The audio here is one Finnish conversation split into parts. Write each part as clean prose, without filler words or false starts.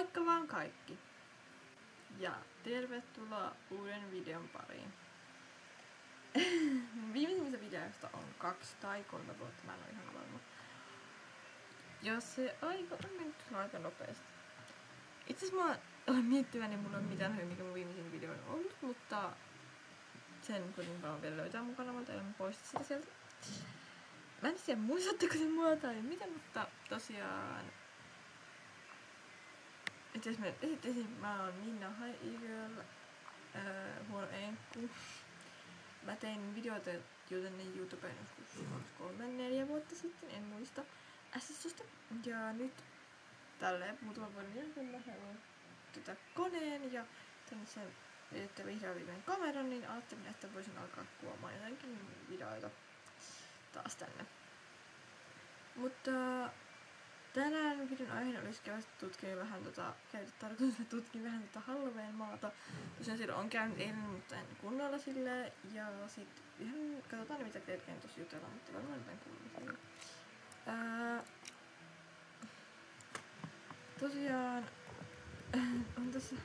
Moikka vaan kaikki! Ja tervetuloa uuden videon pariin. Viimeisimmästä videosta on 2 tai 3 vuotta, mä en oo ihan varma. Ja se aika on mennyt aika nopeasti. Itse asiassa mä olen miettivä, niin mulla ei ole mitään hyvin, mikä mun viimeisin video on ollut, mutta sen kuitenkin vaan vielä löytää mun kanavalta, ja mä poistin sitä sieltä. Mä en tiedä, muistatteko te mua tai mitä, mutta tosiaan itse asiassa mä esittäisin, mä oon Minna Hi E-Girl, huono enkku. Mä tein videoita tänne YouTubeen joskus 3-4 vuotta sitten, en muista SS:stä. Ja nyt tälleen muutaman vuoden jälkeen mä haluan koneen ja tänne sen että vihreän viimeinen kameran, niin ajattelin, että voisin alkaa kuvaamaan jotenkin videoita taas tänne. Mutta tänään videon aiheena olisi tutkia vähän Halloween maata. Tosiaan silloin on käynyt eilen, mutta en kunnolla silleen. Ja sit ihan katsotaan mitä kerkeen tossa jutella, mutta varmaan jotain kuuluu. Tosiaan on tässä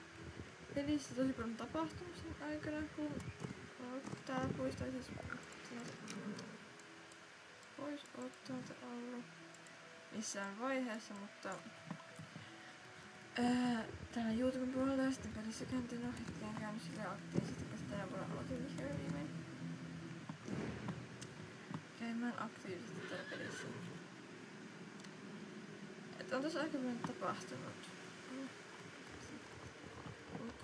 pelissä tosi paljon tapahtunut sen aikana, kun tää puisto siis pois ottamatta ollut missään vaiheessa, mutta täällä YouTuben puolella ja sitten pelissä kääntin ohjattiin käynyt silleen aktiivisesti, koska tänä vuonna aloitin vihdoin viimein käymään aktiivisesti täällä pelissä. Et on tässä aika paljon tapahtunut.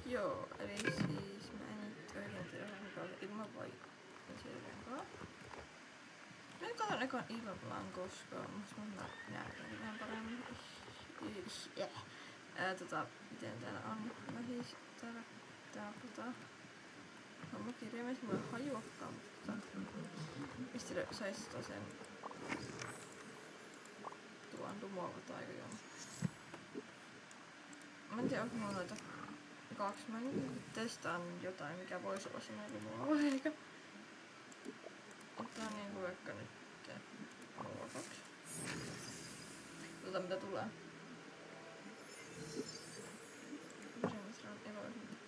Joo, eli siis mä en nyt oikein tiedä mikä ilman vai selkeänkaan. Nyt katon ekaan ilman, koska musta mä näen vähän paremmin. Miten täällä on? Mä siis täällä homma kirjaimeissa mulla ei hajuakaan, mutta mistä sais sen tuon lumoavata aika joo. Mä en tiedä onko mulla noita 2. Mä nyt testaan jotain mikä voisi olla semmoinen lumoava eikä. Otetaan niinku vaikka nyt mulla 2. Katsotaan mitä tulee.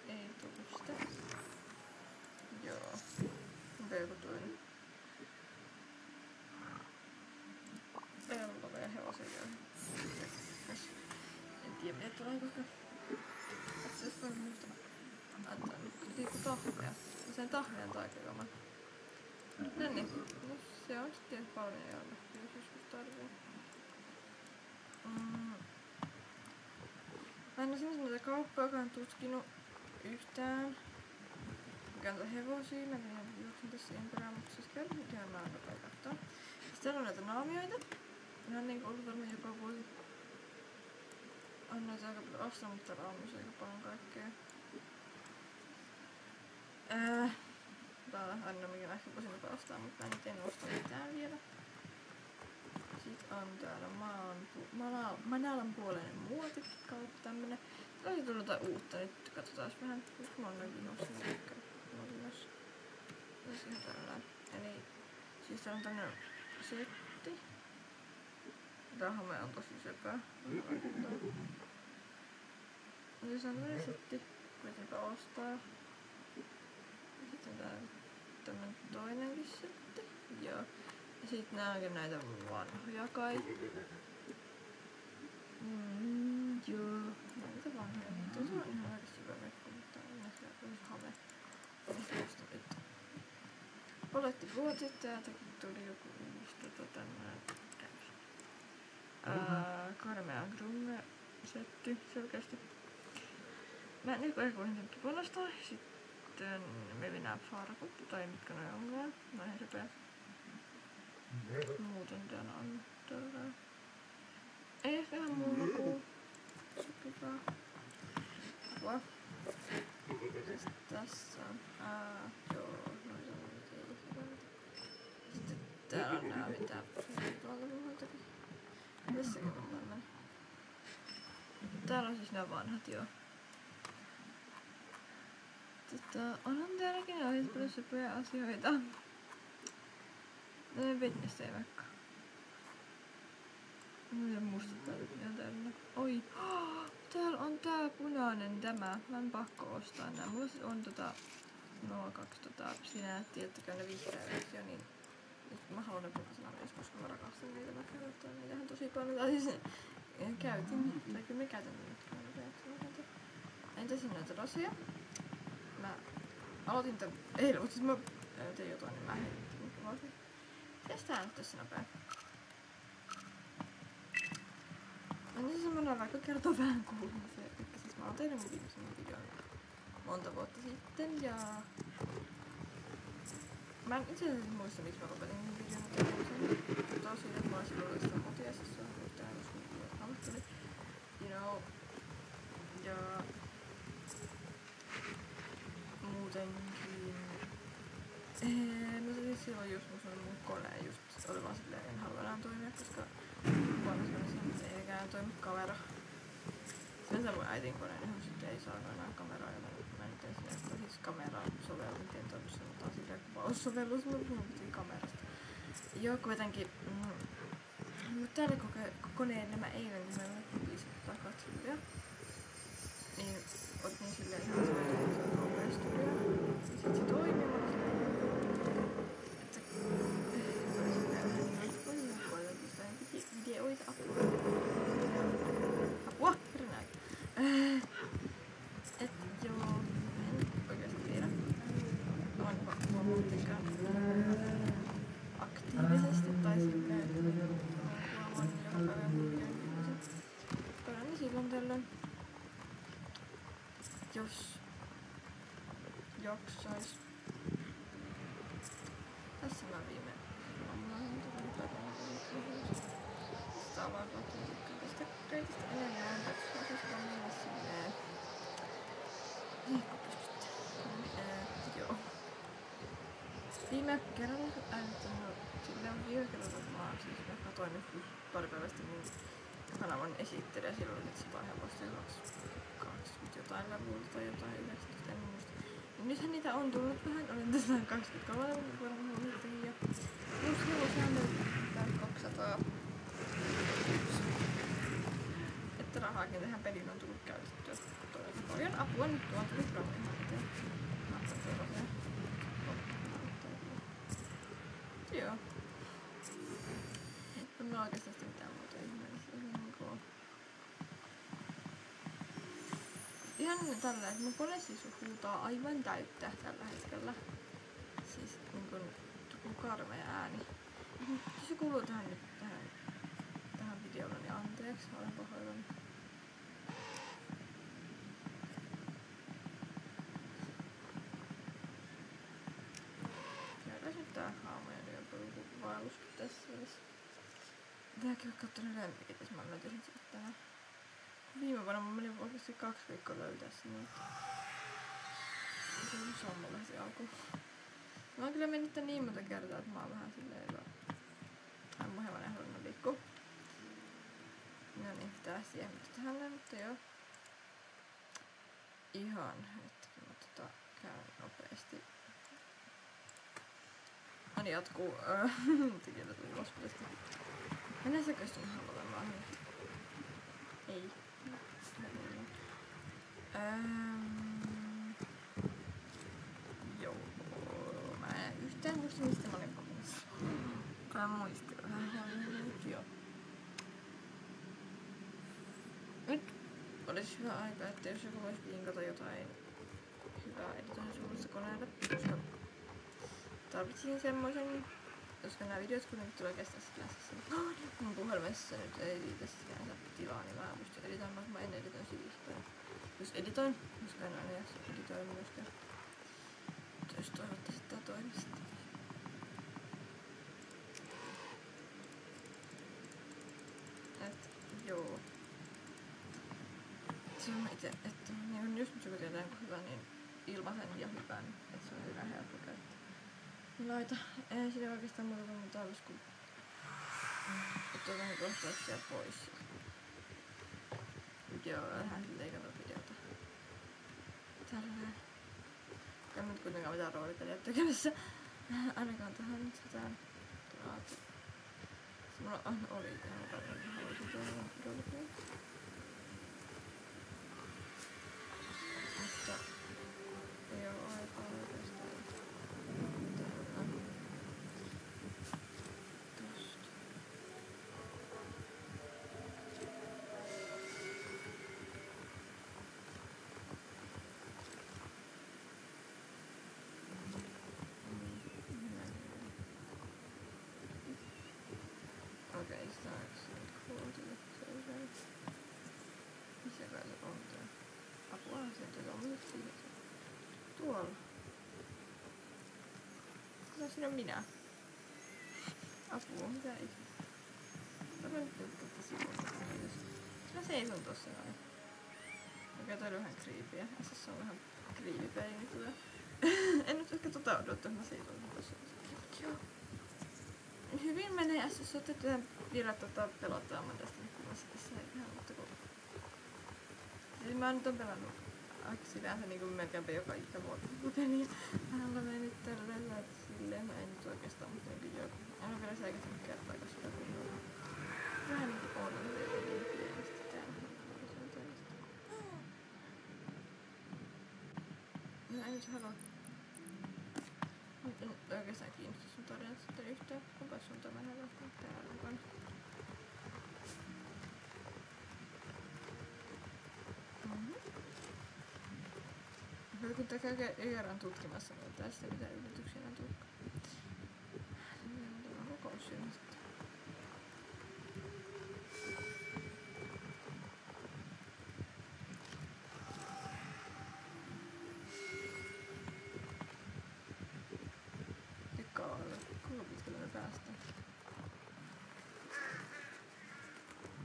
Ei tullu sitä. Joo. Peukutuin. Peltoja ja hevosia. En tiedä mitä tulee, koska se olisi paljon muista. Antaa nyt liiku tahvea. Sen tahveen taikajuoma. No niin. No se on sitten paljon joilla. Jos joskus tarvii. Mä en oo semmoista kauppaakaan tutkinut yhtään. Mikä on hevosia, mä juoksin tässä ympärillä, mutta siis käydään nyt ihan vähän nopea kattoo. Sitten täällä on näitä naamioita. Ne on niinku ollut varmaan joka vuosi. On näitä aika paljon ostaa, mutta täällä on myös aika paljon kaikkea. Tää on aina mikä mä ehkä voisin nopea ostaa, mutta mä nyt en osta mitään vielä. Sitten on täällä Manalan puoleinen muotikauppa tämmönen. Täällä on tullut jotain uutta nyt, katsotaan vähän. Nyt mä oon näin vinossa vaikka. Mä oon vinossa. Tässä ihan tällainen. Eli siis täällä on tämmönen setti. Tää hame on tosi söpää. Eli se on tämmönen setti. Koitinpä ostaa. Ja sitten on täällä tämmönen toinenkin setti. Joo. Ja sit nää onkin näitä vanhoja kai. Joo. Näitä vanhoja. Tuossa on ihan oikeesti hyvä mekko, mutta on ehkä uusi hame. Tuosta nyt. Palettivuotit, täältäkin tuli joku uusi tämmönen karmea grumme-setti selkeästi. Mä nyt ehkä voisin tämänkin puolestaan. Sitten meillä nää farkut, tai mitkä noi onkaan. Noihin söpeät. Muuten täällä on tällä. Ei ehkä ihan muu maku. Sopivaa. Apua. Sitten tässä on. Joo, noita on nyt ei hyvältä. Sitten täällä on nää mitä tuolta muualtakin. Tässäkin on tämmönen. Täällä on siis nää vanhat joo. Onhan täälläkin oikeesti paljon söpöjä asioita. Vetnestä ei vaikka. Mulla mustat päälle ihan täynnä. Oi! Täällä on tää punainen tämä. Mä en pakko ostaa nää. Mulla on no 2 sinä tiedättekö ne vihreä versio, niin mä haluan ne punaisena myös, koska mä rakastan niitä. Mä käytän niitähän tosi paljon. Tai siis käytin, tai kyllä mä käytän niitä. Entä sinne näitä rosia? Mä aloitin tän eilen, mutta siis mä tein jotain, niin mä heitin ulos. Mitäs tää nyt tässä nopea? On se semmonen vaikka kertoo vähän kuulumisia. Eli siis mä oon tehnyt mun viimeisen videon monta vuotta sitten ja mä en itse asiassa muista miksi mä lopetin mun videon tekemisen. Tosin, että mä oon silloin oikeastaan kotiasessa yhtään joskus kun hammat tuli. You know. Ja muutenkin no siis silloin just mun kone just oli vaan silleen en halua enää toimia, koska huomasin, että ei enää toimi kamera. Sen mun äitin koneen, johon sitten ei saa enää kameraa ja mä nyt en sinne, että siis kamerasovellus, miten toi sanotaan silleen kuvaussovellus, mutta mun piti kamerasta. Joo, kuitenkin mutta täällä koneelle mä eilen kun meillä oli 500 katsojia, niin otin silleen ihan semmoinen nopeastudio. Ja sit se toimi, mutta että oli silleen vähän koitettu sitä videoita apua, hirveän et joo, en oikeesti tiedä. On huomannut mitenkään aktiivisesti tai silleen huomaan joka päivä mun videoita. Parani silloin tällöin. Jos jaksais. Tässä mä viime aamulla tulin päivänä. Sitä on vaan tästä kreitistä enemmän. Koska mulla silleen liikku pystyttää. Joo. Viime kerralla äänittänyt silleen viime kerralla mä siis mä katoin nyt pari päivästä mun kanavan esittelijä silloin, että se on helposti 20 jotain levulta tai jotain 19, en muista. Nythän niitä on tullut vähän, olin tässä 23 levulta varmaan huomiin ja plus hevosia nyt 200. Että rahaakin tähän peliin on tullut käytettyä todella paljon. Apua nyt tuon tuli kyllä ihan eteen. Joo. En mä oikeastaan mitään muuta ihmeellistä. Ihan tällä, että mun kone siis huutaa aivan täyttä tällä hetkellä. Siis niinkun karmea ääni. Jos se kuuluu tähän nyt tähän videolle, niin anteeksi, olen pahoillani. Käydään nyt tää haamojen yöpalukuvailuskin tässä välissä. Pitääkin ole kattonut lemmikin, jos mä löytäisin sitten tänään. Viime vuonna mä menin oikeesti 2 viikkoa löytää sen. Se on sammulla heti alkuun. Mä oon kyllä mennyt niin monta kertaa, että mä oon vähän silleen hyvä. Hän mun hevonen halunnut liikkuu. No niin, pitää siihen tähän, mutta joo. Ihan hetki, mä käyn nopeesti. No niin, jatkuu. Tekijöitä tuli lospudesta. Mennään säköistä mä haluan olemaan. Ei. Joo. Mä en yhtään muista mistä mä olin puhumassa. Mä muistin vähän. Joo. Nyt olisi hyvä aika, että jos joku voisi linkata jotain hyvää editoinnin koneelle, koska tarvitsin semmoisen, koska nämä videot kuitenkin tulee kestää sit lähes mun puhelimessa nyt ei riitä sinänsä tilaa, niin mä pystyn editoimaan, mä en editoin sivistyä. Jos editoin, koska en aina jaksa editoida myöskään. Mutta jos toivottavasti tää toimii sitten. Et joo. Se on itse, että niin just nyt joku tietää jonkun hyvän, niin ilmaisen ja hyvän, että se on hyvä helppo käyttää. Laita. Ei siinä oikeastaan muuta kuin tarvis, kun otetaan kohtauksia pois. Joo, vähän leikata videota. Tälleen. En nyt kuitenkaan mitään roolipeliä tekemässä. Ainakaan tähän nyt jotain raata. Mulla oli ihan paljon, että haluaisin tuolla roolipeliä. tuntille. Se on hyvä. Missä kai se on tää? Apuahan sieltä tommoset siihen. Tuolla. No siinä on minä. Apua, mitä ei. Mä nyt tutkata sivuilta. Mä seison tossa noin. Mikä toi oli vähän kriipiä. Se on vähän kriipipeli nykyään. En nyt ehkä odottaa, että mä seison tossa. Joo. Hyvin menee SS otetaan vielä pelottaamaan tästä kuvasta tässä ihan, mutta kun... Siis mä nyt on pelannut aika sinänsä niinku melkeinpä joka ikävuotta peliä. Vähän olemme nyt tällä silleen, mä en nyt oikeastaan, mutta niinku joku. En oo vielä säikätänyt kertaa, koska kun on vähän niinku odotettu niin pienesti täällä. No en nyt halua. Nyt en oikeastaan kiinnostaa sun tarinat sitten yhtään, kunpa sun tämän lähtee täällä mukana. Kun tää käy kerran tutkimassa, niin tästä mitä yllätyksiä on tullut. Tämä on kokoussyynä sitten. Kuinka pitkälle me päästään?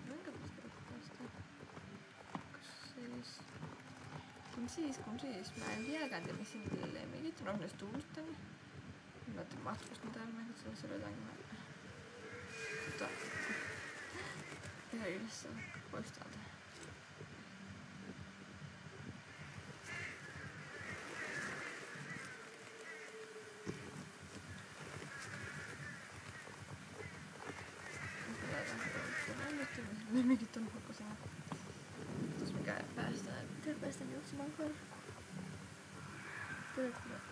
Kuinka pitkälle päästään? Kun siis. Mä en vieläkään tiedä missä niille lemmikit on edes tullut tänne. Mä matkustin täällä, mä katsoin siellä jotakin mä... ihan yhdessä pois täältä. Lemmikit on pakosena. Tos mikä päästään. Pitää päästä juoksemaan koira.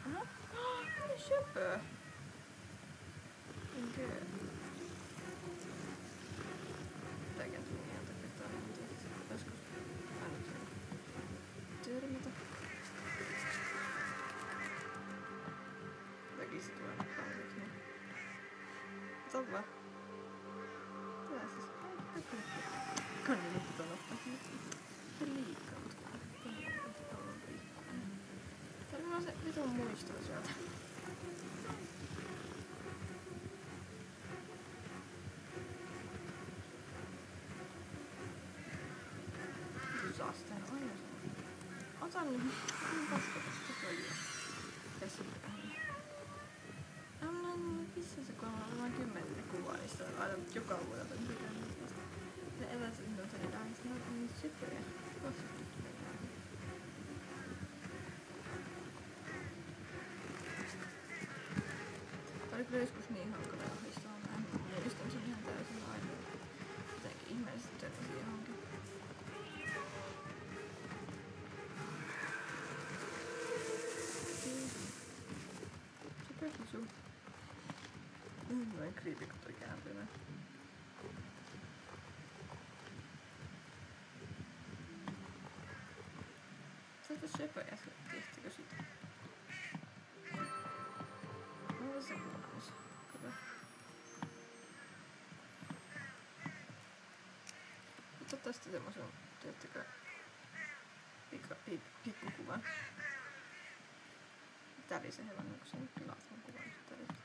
Aha! Mitä söpöö? Enkö? Tääkään tuli ihan takia joskus aina törmätä. Väkisin tulee nyt kauheeksi. Ota vaan. Tää siis. Kannelippu on ottaa. Liikaa. Täällä on se vitun muistelu sieltä. Saasteen aina se. Otan nyt. Paskatasta pöliä. Käsitään. Missä se kun on vain 10 kuvaa, niin sitä on aina joka vuodelta mitään. Ne eläiset on sen edään, ne on niin sypöjä. Oliko joskus niin hankala ahdistaa? Mä en muistan sen ihan täysin aina. Jotenkin ihmeellisesti törmäsi johonkin. Se pääsi sun. Noin creepy, kun toi kääntyy näin. Sieltä söpöjä, tehtikö sitä? No se kuuluisi. Hyvä. Ota tästä semmosen, teettekö, pikkukuvan. Tärisen hevan, kun se nyt pilaat mun kuvan, niin se tärisen.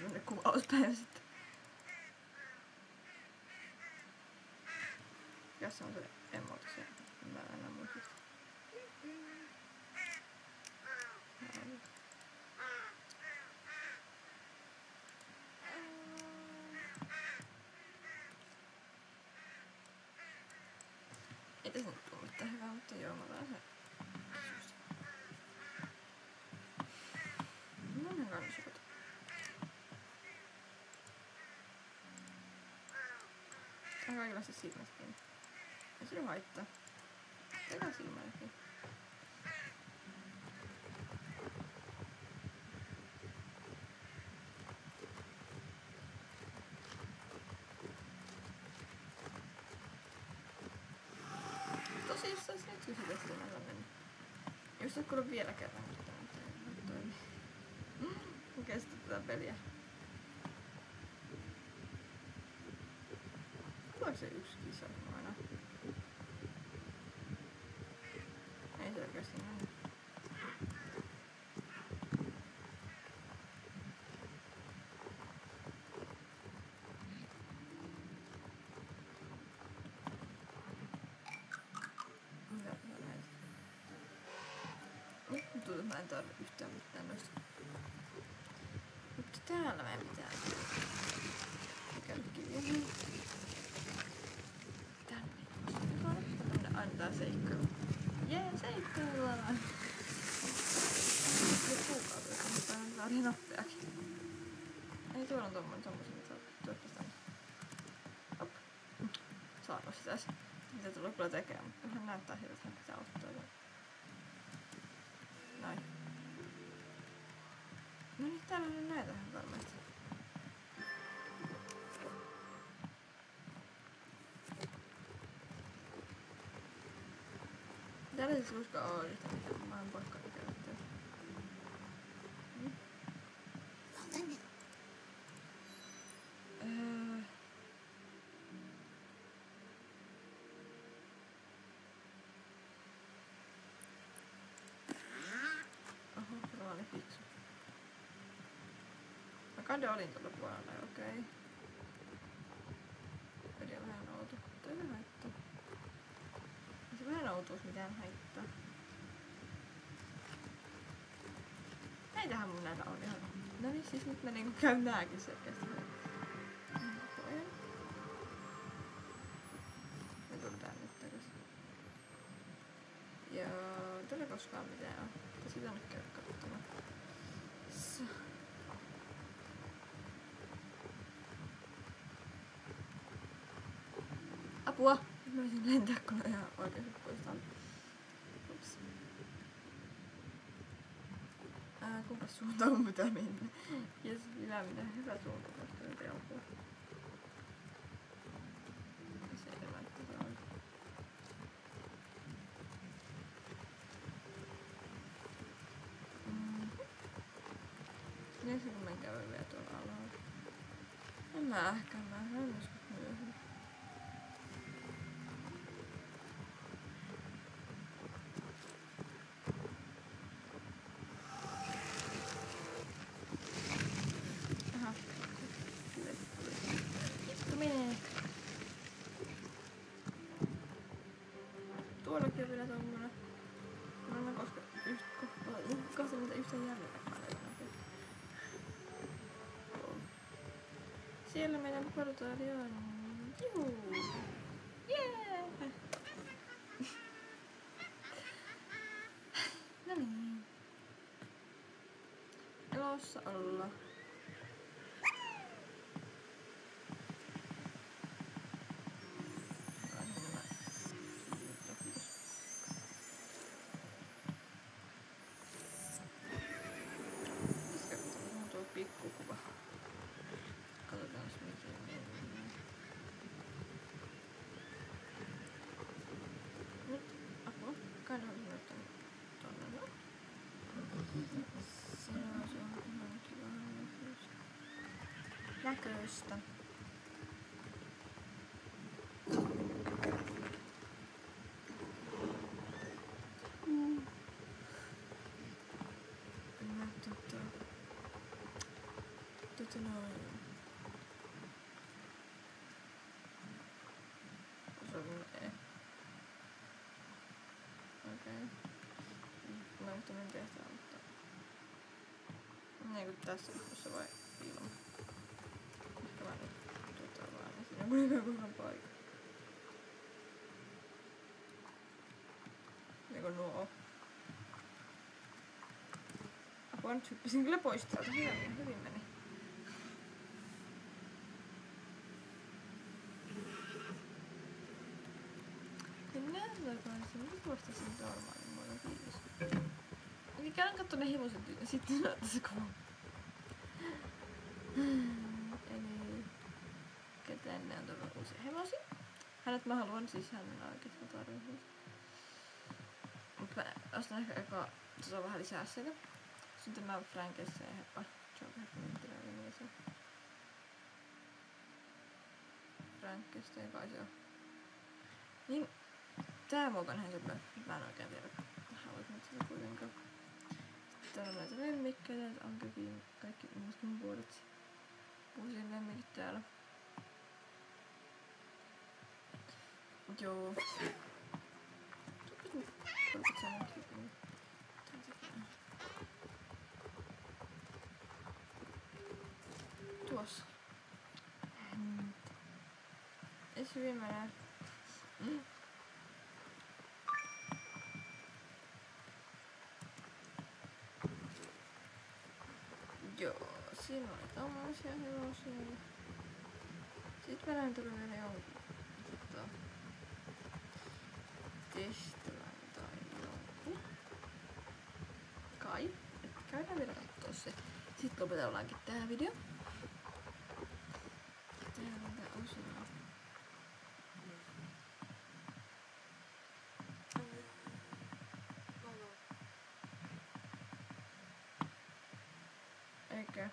Jonne kuvauspäivä sitten. Tässä on se emote se. Mä en muista. Ei tässä nyt tule mitään hyvää, mutta joo, mä otan se. No ne kannusukot. On kaikilla se silmätkin. Ei sillä haittaa. Tehdään silmälläkin. Tosissaan se nyt hyvä silmällä mennä. Just et kuule vielä kerran, kun tämä ei toimi. Mä kestän tätä peliä. Tuleeko se yksi kisa aina? Ei selkeästi näin. Tuntuu, että mä en tarvitse yhtään mitään noista. Mutta täällä meidän pitää käydä kiviä. Tänne antaa seikkailu. Jee, seikkaillaan! Nyt kuukaudessa, mutta antaa ihan nopeakin. Ei tuolla on tommosen, mitä tuottaisi tänne. Hop. Saanko sitä? Mitä tulee kyllä tekemään, mutta hän näyttää siltä, että hän pitää ottaa tämän. Noin. No niin, täällä on näitä ihan varmasti. Täällä siis luska on yhtä mitään. Mä oon poikkaani käyttää. tänne. Oho, tämä oli fiksu. Mä kande olin tuolla puolella, okei. Peli on vähän outo. Toi vähän haittaa. Ei se vähän outuus mitään haittaa. Näitähän mun näillä on ihan. No niin, siis nyt mä niinku käyn nääkin selkeästi. Pojan. Me tullaan nyt takas. Ja tuli koskaan mitään on. Pitäisi tänne käydä katsomaan. Apua! Mä voisin lentää kun ihan oikeesti poistaan. Ups. Kumpa suuntaan mun pitää mennä? Jes, hyvä suunta, koska nyt ei apua. Selvä, että se on. Pitäisikö mä käydä vielä tuolla alhaalla? En mä ehkä, mä hän joskus myöhemmin. Aha. Istuminen! Tuollakin on vielä tommonen. Mä en koska kohta mitä yhtään jäljellä paljon. Siellä meidän portaali on. Juu! Jee! No niin. Elossa olla. Tuo pikkukuva. Katsotaan miten mennään. Nyt apua. Kaida on hyvä tonne no. Se on ihan kiva näköistä. Noin. Okei. Mä en tämän tehtävä, mutta... Niin kuin tässä kohdassa vai ilman? Ehkä mä nyt vaan, niin siinä on kuitenkaan kunnon paikka. Niin kuin nuo. Apua, nyt hyppisin kyllä pois täältä. Hyvin meni. Nyt vastasin normaalin muodon, kiitos. Eli käydään katsoa ne hevoset ja sitten näyttää se kuva. Eli... Tänne on tullut uusia hevosia. Hänet mä haluan, siis hän on oikeesti tarvitsen. Mä ostan ehkä vähän lisää sitä. Sitten tämä Frankenstein heppa. Se Frankenstein kai se on. Niin, tää muokan ihan sepä. Mä en oikein tiedä. Haluat nyt sitä kuitenkaan. Sitten on näitä lemmikkeitä. On kaikki muutkin vuodet. Vuosien lemmikit täällä. Joo. Tuossa. Ees hyvin menee. Joo, siinä oli tommosia hevosia. Sitten meillä tuli vielä jonkun Teslan tai jonkun. Kai. Käydään vielä kattoo se. Sitten lopetellaankin tää video. Täällä on tää osia. Eikä.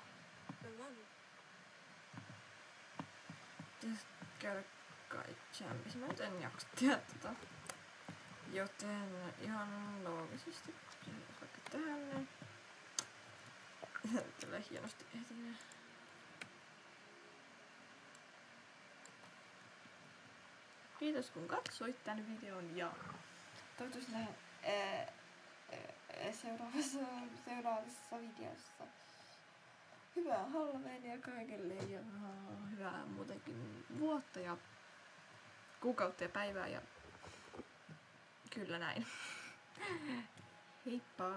Pitäis käydä kai champissa. Mä nyt en jaksa tehdä tota. Joten ihan loogisesti vaikka tähän näin. Tulee hienosti etenee. Kiitos kun katsoit tän videon ja toivottavasti nähdään seuraavassa videossa. Hyvää Halloweenia kaikille ja hyvää muutenkin vuotta ja kuukautta ja päivää ja kyllä näin. Heippa!